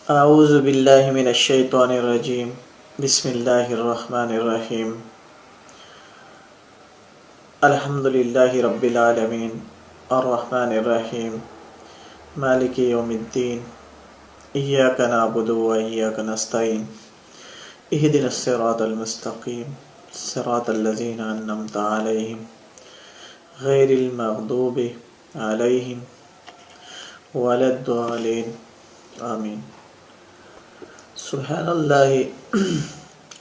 اعوذ باللہ من الشیطان الرجیم بسم اللہ الرحمن الرحیم الحمد للہ رب العالمین الرحمن الرحیم مالک یوم الدین ایاک نعبد و ایاک نستعین اہدنا الصراط المستقیم صراط الذین انعمت علیہم غیر المغضوب علیہم ولا الضالین آمین۔ سبحان اللہ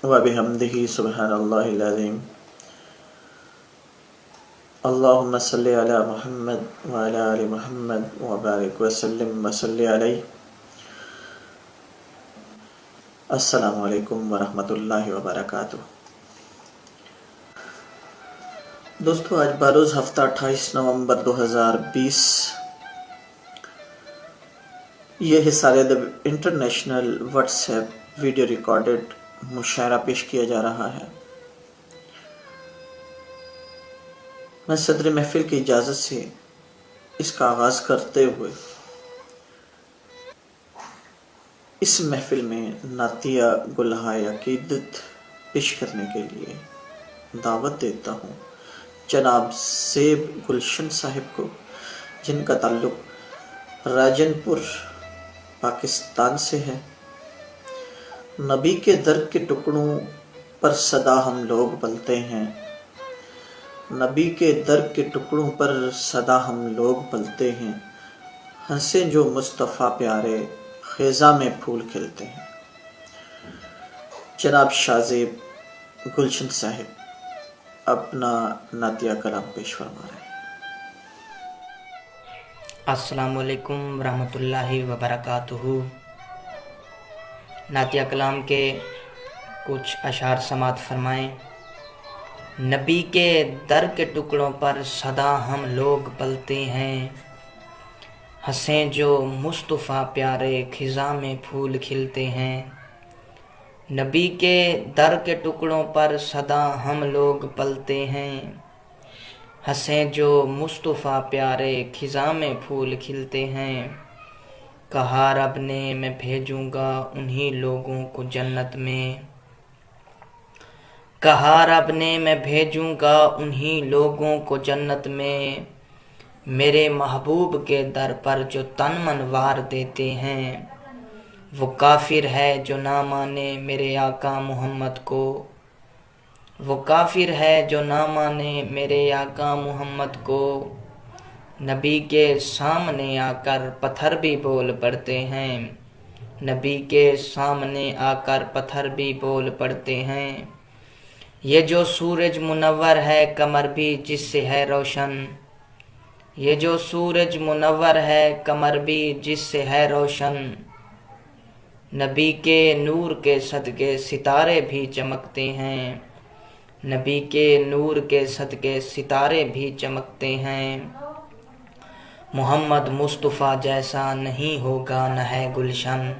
وبحمدہ سبحان اللہ العظیم۔ اللہم صلی علی محمد وعلی آل محمد وبارک وسلم وصلی علیہ۔ السلام علیکم ورحمۃ اللہ وبرکاتہ۔ دوستو، آج بروز ہفتہ 28 نومبر 2020 یہ حصار ادب international what's app video recorded مشاعرہ پیش کیا جا رہا ہے۔ میں صدر محفل کی اجازت سے اس کا آغاز کرتے ہوئے اس محفل میں نعتیہ گلہائے عقیدت پیش کرنے کے لیے دعوت دیتا ہوں جناب زیب گلشن صاحب کو، جن کا تعلق راجن پور پاکستان سے ہے۔ نبی کے در کے ٹکڑوں پر صدا ہم لوگ پلتے ہیں، نبی کے در کے ٹکڑوں پر صدا ہم لوگ پلتے ہیں، ہنسے جو مصطفیٰ پیارے خزاں میں پھول کھلتے ہیں۔ جناب شاہ زیب گلشن صاحب اپنا نعتیہ کلام پیش فرما رہے ہیں۔ السلام علیکم ورحمۃ اللہ وبرکاتہ۔ نعتیہ کلام کے کچھ اشعار سماعت فرمائیں۔ نبی کے در کے ٹکڑوں پر صدا ہم لوگ پلتے ہیں، ہنسیں جو مصطفیٰ پیارے خزاں میں پھول کھلتے ہیں۔ نبی کے در کے ٹکڑوں پر صدا ہم لوگ پلتے ہیں، ہنسیں جو مصطفیٰ پیارے خزاں میں پھول کھلتے ہیں۔ کہا رب نے میں بھیجوں گا انہی لوگوں کو جنت میں، کہا رب نے میں بھیجوں گا انہی لوگوں کو جنت میں، میرے محبوب کے در پر جو تن من وار دیتے ہیں۔ وہ کافر ہے جو نہ مانے میرے آقا محمد کو، وہ کافر ہے جو نہ مانے میرے آقا محمد کو۔ نبی کے سامنے آ کر پتھر بھی بول پڑتے ہیں، نبی کے سامنے آ کر پتھر بھی بول پڑتے ہیں۔ یہ جو سورج منور ہے قمر بھی جس سے ہے روشن، یہ جو سورج منور ہے قمر بھی جس سے ہے روشن، نبی کے نور کے صدقے ستارے بھی چمکتے ہیں، نبی کے نور کے صدقے ستارے بھی چمکتے ہیں۔ محمد مصطفیٰ جیسا نہیں ہوگا نہ ہے گلشن،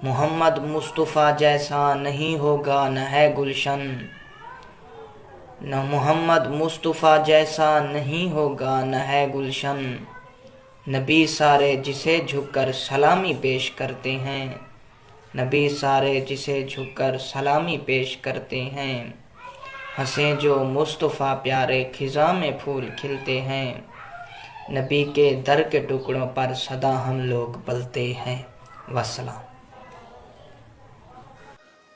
محمد مصطفیٰ جیسا نہیں ہوگا نہ ہے گلشن، نہ محمد مصطفیٰ جیسا نہیں ہوگا نہ ہے گلشن۔ نبی سارے جسے جھک کر سلامی پیش کرتے ہیں، نبی سارے جسے جھک کر سلامی پیش کرتے ہیں، ہنسیں جو مصطفیٰ پیارے خزاں میں پھول کھلتے ہیں۔ نبی کے در کے ٹکڑوں پر صدا ہم لوگ پلتے ہیں۔ والسلام۔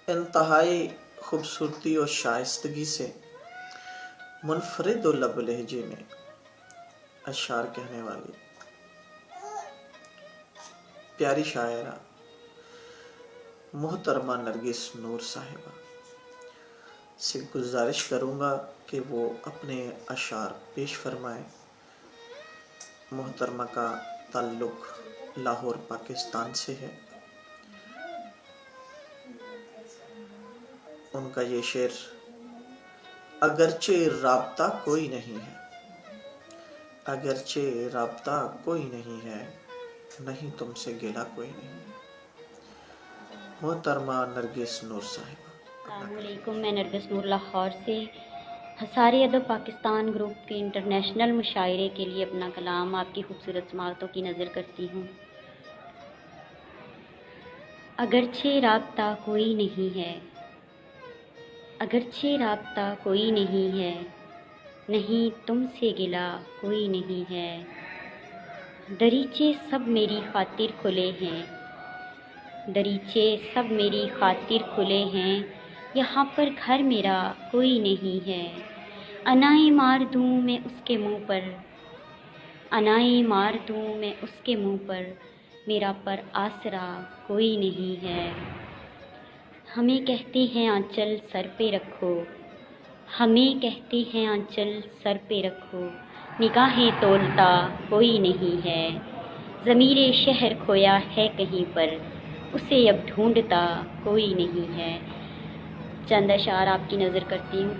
انتہائی خوبصورتی اور شائستگی سے منفرد و لب لہجے میں اشعار کہنے والی پیاری شاعرہ محترمہ نرگس نور صاحبہ سے گزارش کروں گا کہ وہ اپنے اشعار پیش فرمائیں۔ محترمہ کا تعلق لاہور پاکستان سے ہے۔ ان کا یہ شعر: اگرچہ رابطہ کوئی نہیں ہے، اگرچہ رابطہ کوئی نہیں ہے، نہیں تم سے گلہ کوئی نہیں ہے۔ محترمہ نرگس نور صاحبہ۔ السلام علیکم، میں نرگس نور لاہور سے حصار ادب پاکستان گروپ کے انٹرنیشنل مشاعرے کے لیے اپنا کلام آپ کی خوبصورت سماعتوں کی نظر کرتی ہوں۔ اگرچہ رابطہ کوئی نہیں ہے، اگرچہ رابطہ کوئی نہیں ہے، نہیں تم سے گلا کوئی نہیں ہے، دریچے سب میری خاطر کھلے ہیں، دریچے سب میری خاطر کھلے ہیں، یہاں پر گھر میرا کوئی نہیں ہے، انائیں مار دوں میں اس کے منہ پر، انائیں مار دوں میں اس کے منہ پر، میرا پر آسرا کوئی نہیں ہے، ہمیں کہتے ہیں آنچل سر پہ رکھو، ہمیں کہتے ہیں آنچل سر پہ رکھو، نگاہیں تولتا کوئی نہیں ہے، ضمیر شہر کھویا ہے کہیں پر، اسے اب ڈھونڈتا کوئی نہیں ہے۔ چند اشعار آپ کی نظر کرتی ہوں۔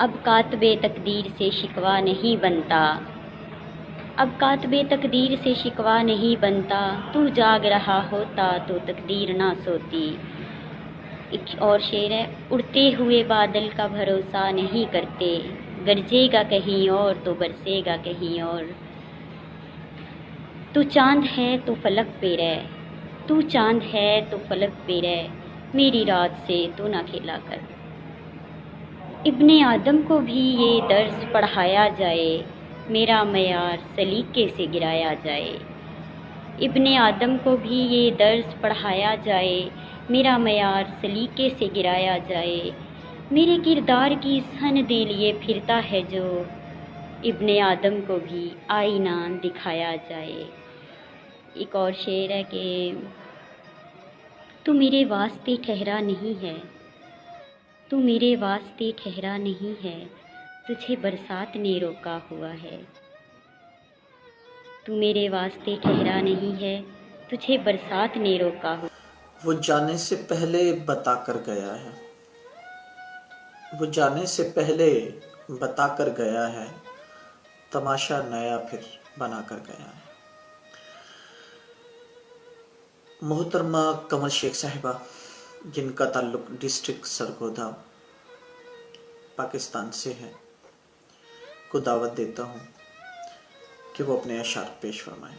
اب کاتب تقدیر سے شکوہ نہیں بنتا، اب کاتب تقدیر سے شکوہ نہیں بنتا، تو جاگ رہا ہوتا تو تقدیر نہ سوتی۔ ایک اور شعر ہے، اڑتے ہوئے بادل کا بھروسہ نہیں کرتے، گرجے گا کہیں اور تو برسے گا کہیں اور، تو چاند ہے تو فلک پہ رہ، تو چاند ہے تو فلک پہ رہ، میری رات سے تو نہ کھیلا کر۔ ابن آدم کو بھی یہ درس پڑھایا جائے، میرا معیار سلیقے سے گرایا جائے، ابن آدم کو بھی یہ درس پڑھایا جائے، میرا معیار سلیقے سے گرایا جائے، میرے کردار کی سند لیے پھرتا ہے جو، ابن آدم کو بھی آئینہ دکھایا جائے۔ ایک اور شعر ہے کہ تو میرے واسطے ٹھہرا نہیں ہے، تو میرے واسطے ٹھہرا نہیں ہے، تجھے برسات نے روکا ہوا ہے، تو میرے واسطے ٹھہرا نہیں ہے، تجھے برسات نے روکا ہوا۔ وہ جانے سے پہلے بتا کر گیا ہے، وہ جانے سے پہلے بتا کر گیا ہے، تماشا نیا پھر بنا کر گیا ہے۔ محترمہ قمر شیخ صاحبہ، جن کا تعلق ڈسٹرکٹ سرگودا پاکستان سے ہے، کو دعوت دیتا ہوں کہ وہ اپنے اشعار پیش فرمائیں۔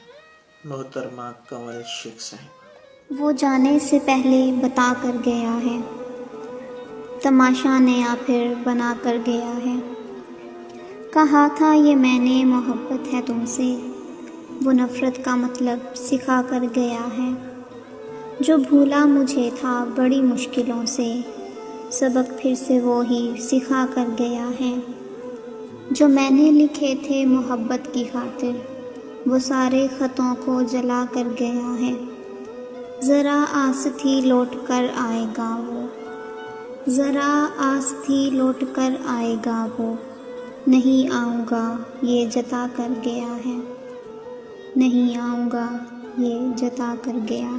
محترمہ قمر شیخ صاحبہ۔ وہ جانے سے پہلے بتا کر گیا ہے، تماشا نیا پھر بنا کر گیا ہے، کہا تھا یہ میں نے محبت ہے تم سے، وہ نفرت کا مطلب سکھا کر گیا ہے، جو بھولا مجھے تھا بڑی مشکلوں سے، سبق پھر سے وہی سکھا کر گیا ہے، جو میں نے لکھے تھے محبت کی خاطر، وہ سارے خطوں کو جلا کر گیا ہے، ذرا آس تھی لوٹ کر آئے گا وہ، ذرا آس تھی لوٹ کر آئے گا وہ، نہیں آؤں گا یہ جتا کر گیا ہے، نہیں آؤں گا یہ جتا کر گیا۔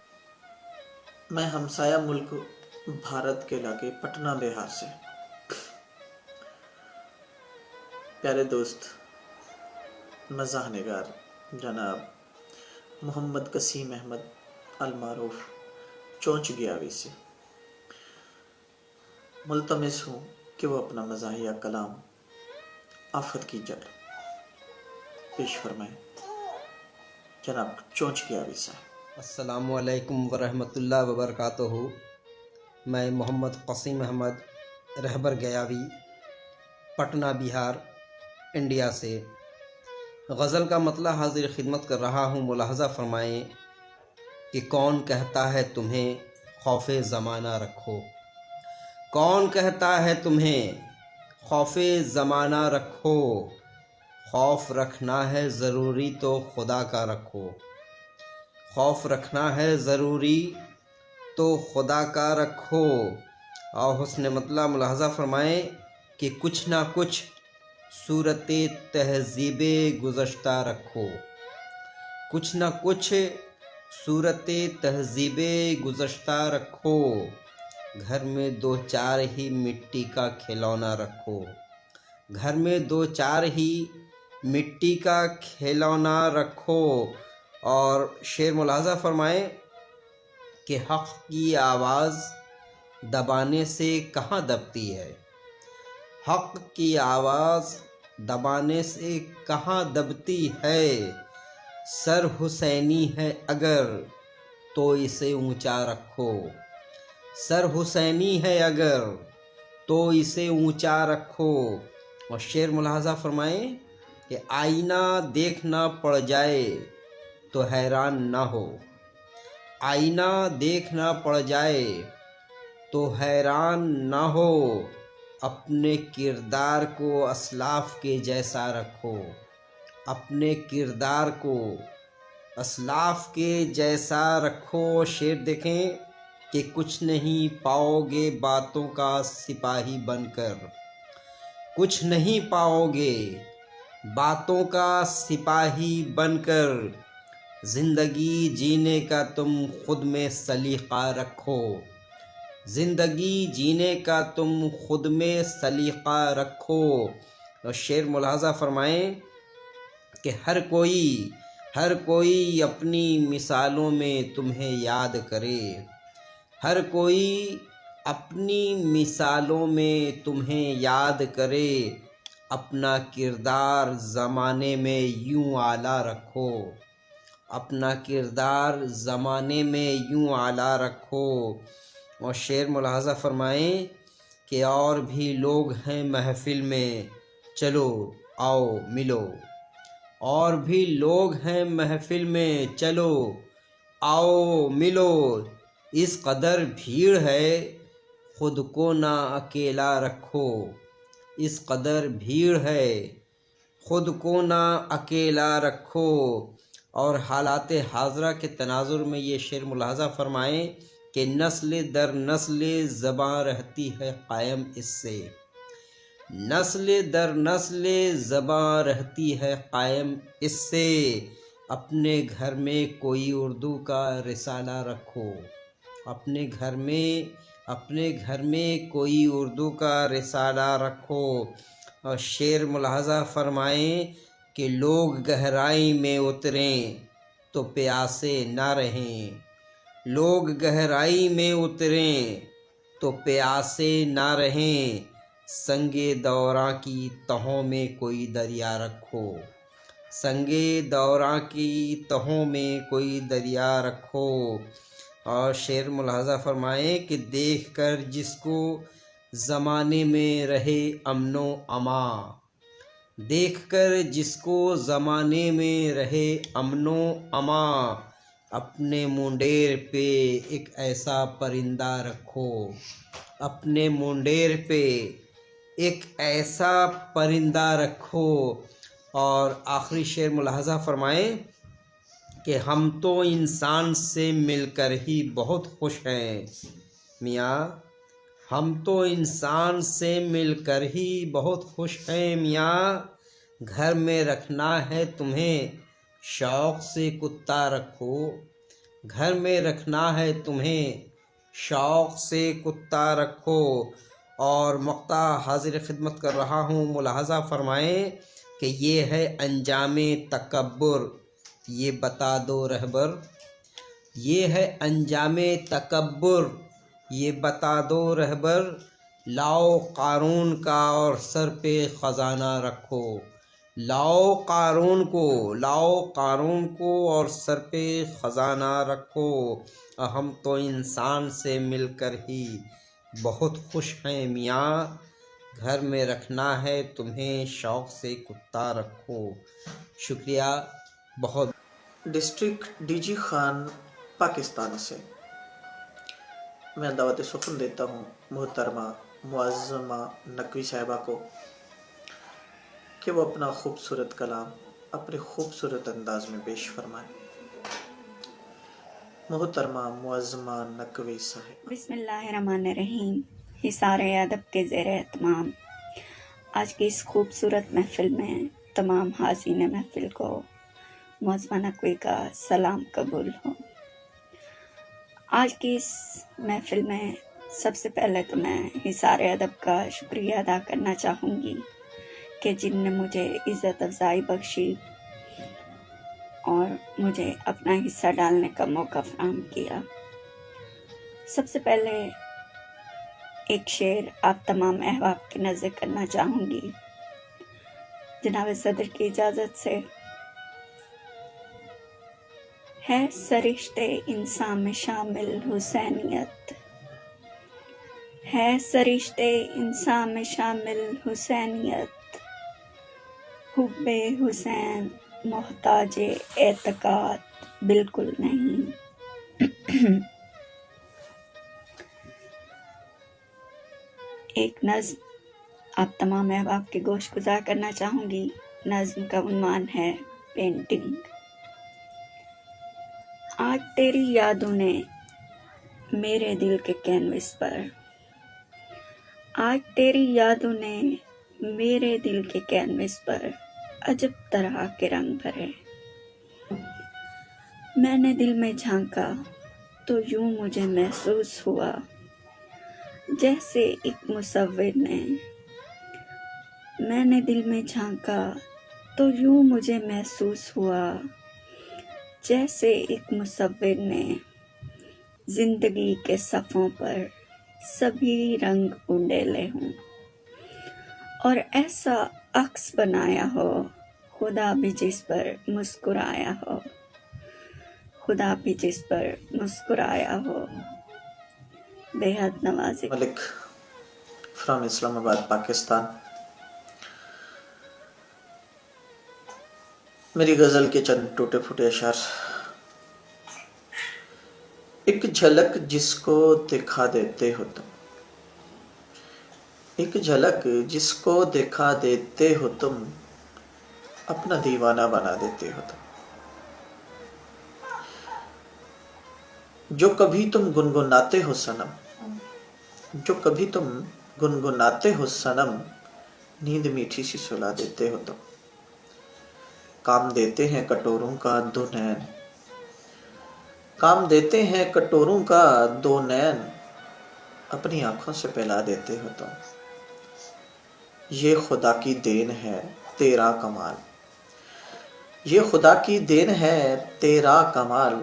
میں ہمسایہ ملک بھارت کے علاقے پٹنہ بہار سے پیارے دوست مزاح نگار جناب محمد قسیم احمد المعروف چونچ گیاوی سے ملتمس ہوں کہ وہ اپنا مزاحیہ کلام آفت کی جڑ پیش فرمائیں۔ جناب چونچ گیاوی صاحب۔ السلام علیکم ورحمۃ اللہ وبرکاتہ۔ میں محمد قسیم احمد رہبر گیاوی پٹنہ بہار انڈیا سے غزل کا مطلع حاضر خدمت کر رہا ہوں۔ ملاحظہ فرمائیں کہ کون کہتا ہے تمہیں خوف زمانہ رکھو، کون کہتا ہے تمہیں خوف زمانہ رکھو، خوف رکھنا ہے ضروری تو خدا کا رکھو، خوف رکھنا ہے ضروری تو خدا کا رکھو۔ اور حسن مطلع ملاحظہ فرمائیں کہ کچھ نہ کچھ صورت تہذیب گزشتہ رکھو، کچھ نہ کچھ صورت تہذیب گزشتہ رکھو، گھر میں دو چار ہی مٹی کا کھلونا رکھو، گھر میں دو چار ہی مٹی کا کھلونا رکھو۔ اور شعر ملاحظہ فرمائیں کہ حق کی آواز دبانے سے کہاں دبتی ہے، حق کی آواز دبانے سے کہاں دبتی ہے، سر حسینی ہے اگر تو اسے اونچا رکھو، سر حسینی ہے اگر تو اسے اونچا رکھو۔ اور شعر ملاحظہ فرمائیں کہ آئینہ دیکھنا پڑ جائے تو حیران نہ ہو، آئینہ دیکھنا پڑ جائے تو حیران نہ ہو، اپنے کردار کو اسلاف کے جیسا رکھو، اپنے کردار کو اسلاف کے جیسا رکھو۔ شعر دیکھیں کہ کچھ نہیں پاؤ گے باتوں کا سپاہی بن کر، کچھ نہیں پاؤ گے باتوں کا سپاہی بن کر، زندگی جینے کا تم خود میں سلیقہ رکھو، زندگی جینے کا تم خود میں سلیقہ رکھو۔ اور شعر ملاحظہ فرمائیں کہ ہر کوئی اپنی مثالوں میں تمہیں یاد کرے، ہر کوئی اپنی مثالوں میں تمہیں یاد کرے، اپنا کردار زمانے میں یوں اعلیٰ رکھو، اپنا کردار زمانے میں یوں اعلیٰ رکھو۔ اور شعر ملاحظہ فرمائیں کہ اور بھی لوگ ہیں محفل میں، چلو آؤ ملو، اور بھی لوگ ہیں محفل میں، چلو آؤ ملو، اس قدر بھیڑ ہے خود کو نہ اکیلا رکھو، اس قدر بھیڑ ہے خود کو نہ اکیلا رکھو۔ اور حالات حاضرہ کے تناظر میں یہ شعر ملاحظہ فرمائیں کہ نسل در نسل زباں رہتی ہے قائم اس سے، نسل در نسل زباں رہتی ہے قائم اس سے، اپنے گھر میں کوئی اردو کا رسالہ رکھو، اپنے گھر میں کوئی اردو کا رسالہ رکھو۔ اور شعر ملاحظہ فرمائیں کہ لوگ گہرائی میں اتریں تو پیاسے نہ رہیں، لوگ گہرائی میں اتریں تو پیاسے نہ رہیں، سنگ دوراں کی تہوں میں کوئی دریا رکھو، سنگ دوراں کی تہوں میں کوئی دریا رکھو۔ اور شعر ملاحظہ فرمائیں کہ دیکھ کر جس کو زمانے میں رہے امن و امان، دیکھ کر جس کو زمانے میں رہے امن و امان، اپنے منڈیر پہ ایک ایسا پرندہ رکھو، اپنے منڈیر پہ ایک ایسا پرندہ رکھو۔ اور آخری شعر ملاحظہ فرمائیں کہ ہم تو انسان سے مل کر ہی بہت خوش ہیں میاں، ہم تو انسان سے مل کر ہی بہت خوش ہیں میاں، گھر میں رکھنا ہے تمہیں شوق سے کتا رکھو، گھر میں رکھنا ہے تمہیں شوق سے کتا رکھو۔ اور مقطع حاضر خدمت کر رہا ہوں، ملاحظہ فرمائیں کہ یہ ہے انجام تکبر، یہ بتا دو رہبر، یہ ہے انجام تکبر، یہ بتا دو رہبر، لاؤ قارون کا اور سر پہ خزانہ رکھو، لاؤ قارون کو اور سر پہ خزانہ رکھو، ہم تو انسان سے مل کر ہی بہت خوش ہیں میاں، گھر میں رکھنا ہے تمہیں شوق سے کتا رکھو۔ شکریہ بہت۔ District D G Khan Pakistan سے میں دعوت سخن دیتا ہوں محترمہ معظمہ نقوی صاحبہ کو کہ وہ اپنا خوبصورت کلام اپنے خوبصورت انداز میں پیش فرمائیں۔ محترمہ معظمہ نقوی صاحبہ۔ بسم اللہ الرحمن الرحیم۔ حصار ادب کے زیر اہتمام آج کی اس خوبصورت محفل میں تمام حاضرین محفل کو معظمہ نقوی کا سلام قبول ہو۔ آج کی اس محفل میں سب سے پہلے تو میں حصار ادب کا شکریہ ادا کرنا چاہوں گی کہ جن نے مجھے عزت افزائی بخشی اور مجھے اپنا حصہ ڈالنے کا موقع فراہم کیا۔ سب سے پہلے ایک شعر آپ تمام احباب کی نظر کرنا چاہوں گی جناب صدر کی اجازت سے۔ ہے سرشتے انسان میں شامل حسینیت، ہے سرشتے انسان میں شامل حسینیت، حب حسین محتاج اعتقاد بالکل نہیں۔ ایک نظم آپ تمام احباب کے گوش گزار کرنا چاہوں گی۔ نظم کا عنوان ہے پینٹنگ۔ آج تیری یادوں نے میرے دل کے کینوس پر، آج تیری یادوں نے میرے دل کے کینوس پر عجب طرح کے رنگ بھرے۔ میں نے دل میں جھانکا تو یوں مجھے محسوس ہوا جیسے ایک مصور نے، میں نے دل میں جھانکا تو یوں مجھے محسوس ہوا جیسے ایک مصور نے زندگی کے صفوں پر سبھی رنگ انڈیلے ہوں، اور ایسا عکس بنایا ہو خدا بھی جس پر مسکرایا ہو، خدا بھی جس پر مسکرایا ہو۔ بے حد نوازی ملک فرام اسلام آباد، پاکستان۔ میری غزل کے چند ٹوٹے پھوٹے اشعار۔ ایک جھلک جس کو دکھا دیتے ہو تم، ایک جھلک جس کو دکھا دیتے ہو تم، اپنا دیوانہ بنا دیتے ہو تم۔ جو کبھی تم گنگناتے ہو صنم، جو کبھی تم گنگناتے ہو صنم، نیند میٹھی سی سلا دیتے ہو تم۔ کام دیتے ہیں کٹوروں کا دو نین، کام دیتے ہیں کٹوروں کا دو نین، اپنی آنکھوں سے پلا دیتے ہو تم۔ یہ خدا کی دین ہے تیرا کمال، یہ خدا کی دین ہے تیرا کمال،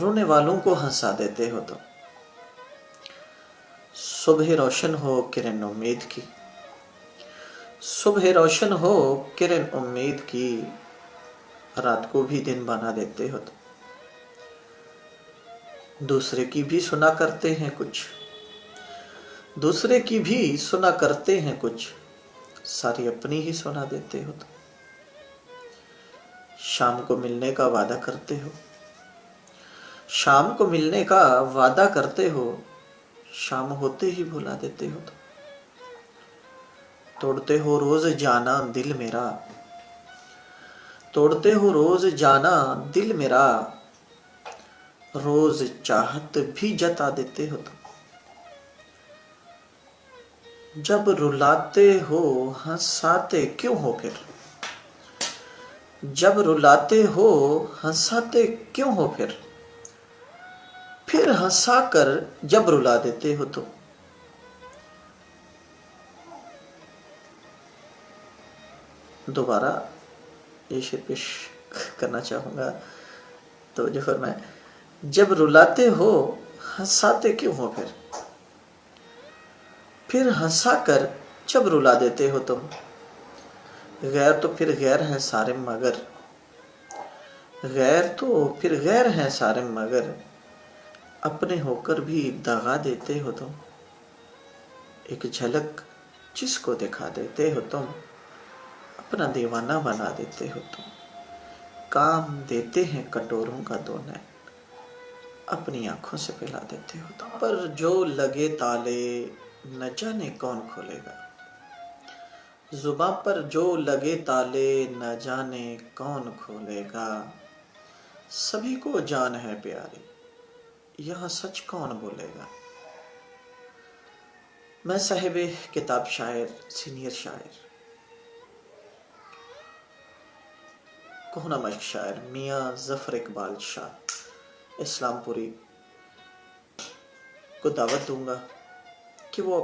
رونے والوں کو ہنسا دیتے ہو تم۔ صبح روشن ہو کرن امید کی، صبح روشن ہو کرن امید کی، رات کو بھی دن بنا دیتے ہو تم۔ دوسرے کی بھی سنا کرتے ہیں کچھ، دوسرے کی بھی سنا کرتے ہیں کچھ، ساری اپنی ہی سنا دیتے ہو تم۔ شام کو ملنے کا وعدہ کرتے ہو، شام کو ملنے کا وعدہ کرتے ہو، شام ہوتے ہی بھلا دیتے ہو تم۔ توڑتے ہو روز جانا دل میرا، توڑتے ہو روز جانا دل میرا، روز چاہت بھی جتا دیتے ہو تم۔ جب رلاتے ہو ہنساتے کیوں ہو پھر، جب رلاتے ہو ہنساتے کیوں ہو پھر ہنسا کر جب رلا دیتے ہو تم۔ دوبارہ یہ شعر پیش کرنا چاہوں گا تو جو فرمائے، جب رلاتے ہو ہنساتے کیوں ہو پھر ہنسا کر جب رلا دیتے ہو تم۔ غیر تو پھر غیر ہیں سارے مگر، غیر تو پھر غیر ہیں سارے مگر، اپنے ہو کر بھی دغا دیتے ہو تم۔ ایک جھلک جس کو دکھا دیتے ہو تم، اپنا دیوانہ بنا دیتے ہو تم۔ کام دیتے ہیں کٹوروں کا دو نین، اپنی آنکھوں سے پلا دیتے ہو تم۔ پر جو لگے تالے نہ جانے کون کھولے گا، زباں پر جو لگے تالے نہ جانے کون کھولے گا، سبھی کو جان ہے پیاری، یہاں سچ کون بولے گا۔ میں صاحب کتاب شاعر، سینئر شاعر، کوہنا مشق شاعر میاں ظفر اقبال شاہ اسلام پوری کو دعوت دوں گا کہ وہ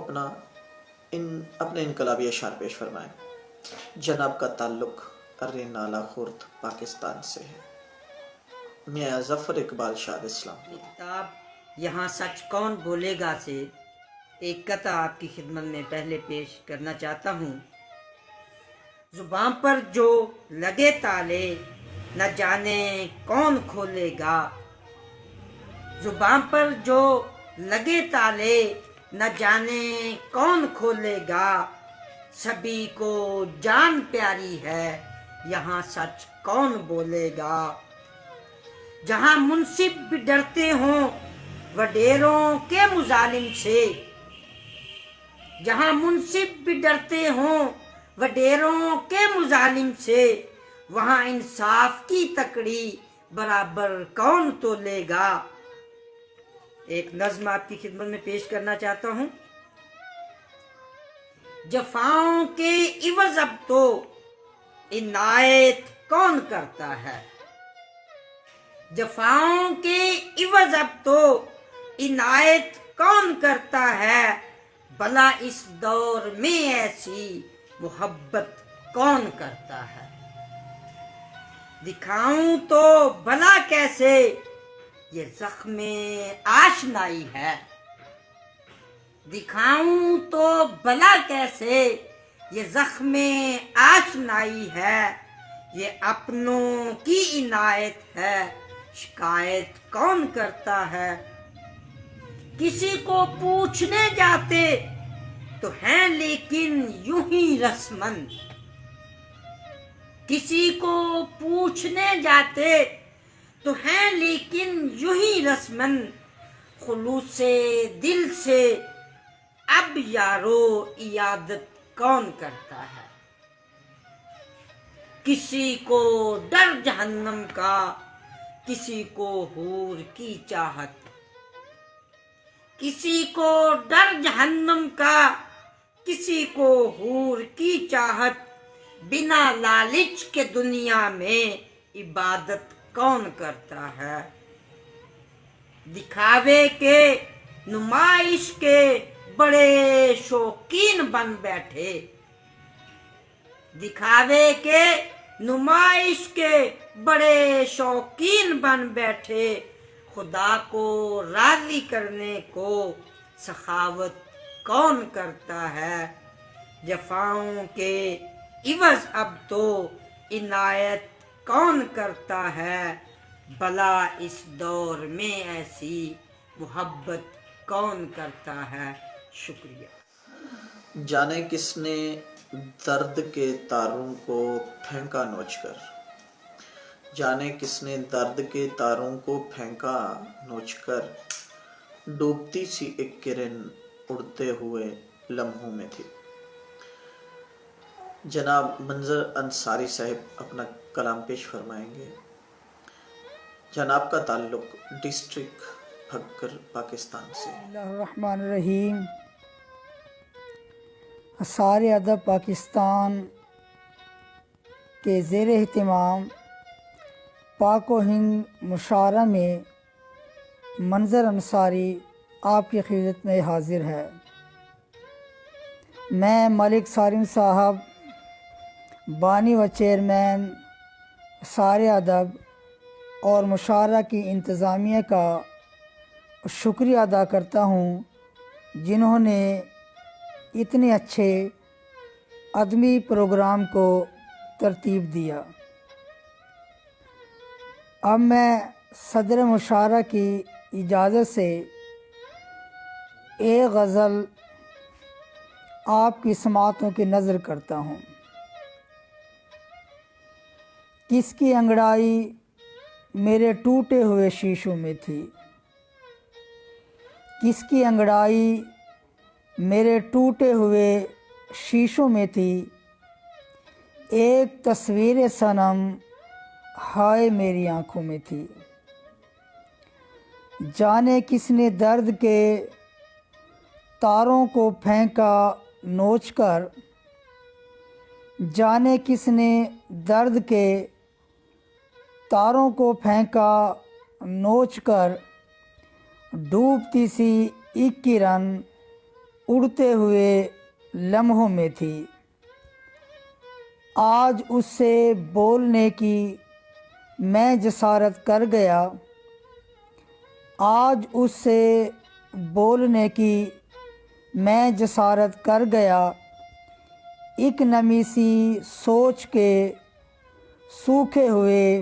اپنے انقلابی اشعار پیش فرمائیں۔ جناب کا تعلق ارے نالا خورد پاکستان سے ہے۔ میاں ظفر اقبال شاہ اسلام پوری۔ کتاب یہاں سچ کون بولے گا سے ایک قطعہ آپ کی خدمت میں پہلے پیش کرنا چاہتا ہوں۔ زبان پر جو لگے تالے نہ جانے کون کھولے گا، زباں پر جو لگے تالے نہ جانے کون کھولے گا، سبھی کو جان پیاری ہے یہاں سچ کون بولے گا، جہاں منصف بھی ڈرتے ہوں وڈیروں کے مظالم سے، جہاں منصف بھی ڈرتے ہوں وڈیروں کے مظالم سے، وہاں انصاف کی تکڑی برابر کون تولے گا۔ ایک نظم آپ کی خدمت میں پیش کرنا چاہتا ہوں۔ جفاؤں کے عوض اب تو عنایت کون کرتا ہے، جفاؤں کے عوض اب تو عنایت کون کرتا ہے، بھلا اس دور میں ایسی محبت کون کرتا ہے، دکھاؤں تو بھلا کیسے یہ زخم آشنائی ہے، دکھاؤں تو بھلا کیسے یہ زخم آشنائی ہے، یہ اپنوں کی عنایت ہے شکایت کون کرتا ہے، کسی کو پوچھنے جاتے تو ہیں لیکن یوں ہی رسمن، کسی کو پوچھنے جاتے تو ہیں لیکن یوں ہی رسمن، خلوص دل سے اب یارو عیادت کون کرتا ہے، کسی کو ڈر جہنم کا کسی کو حور کی چاہت، کسی کو ڈر جہنم کا کسی کو حور کی چاہت، بنا لالچ کے دنیا میں عبادت کون کرتا ہے، دکھاوے کے نمائش کے بڑے شوقین بن بیٹھے، دکھاوے کے نمائش کے بڑے شوقین بن بیٹھے، خدا کو راضی کرنے کو سخاوت کون کرتا ہے، جفاؤں کے عوض اب تو عنایت کون کرتا ہے، بھلا اس دور میں ایسی محبت کون کرتا ہے۔ شکریہ۔ جانے کس نے درد کے تاروں کو پھینکا نوچ کر، جانے کس نے درد کے تاروں کو پھینکا نوچ کر، ڈوبتی سی ایک کرن اڑتے ہوئے لمحوں میں تھی۔ جناب منظر انصاری صاحب اپنا کلام پیش فرمائیں گے۔ جناب کا تعلق ڈسٹرکٹ بھکر پاکستان سے۔ بسم اللہ الرحمن الرحیم۔ آثار ادب پاکستان کے زیر اہتمام پاک و ہند مشاعرہ میں منظر انصاری آپ کی خدمت میں حاضر ہے۔ میں ملک سالم صاحب بانی و چیئرمین آثار ادب اور مشاعرہ کی انتظامیہ کا شکریہ ادا کرتا ہوں، جنہوں نے اتنے اچھے ادبی پروگرام کو ترتیب دیا۔ اب میں صدر مشاعرہ کی اجازت سے ایک غزل آپ کی سماعتوں کی نظر کرتا ہوں۔ کس کی انگڑائی میرے ٹوٹے ہوئے شیشوں میں تھی، کس کی انگڑائی میرے ٹوٹے ہوئے شیشوں میں تھی، ایک تصویر صنم ہائے میری آنکھوں میں تھی، جانے کس نے درد کے تاروں کو پھینکا نوچ کر، جانے کس نے درد کے تاروں کو پھینکا نوچ کر، ڈوبتی سی ایک کرن اڑتے ہوئے لمحوں میں تھی، آج اس سے بولنے کی میں جسارت کر گیا، آج اس سے بولنے کی میں جسارت کر گیا، ایک نمی سی سوچ کے سوکھے ہوئے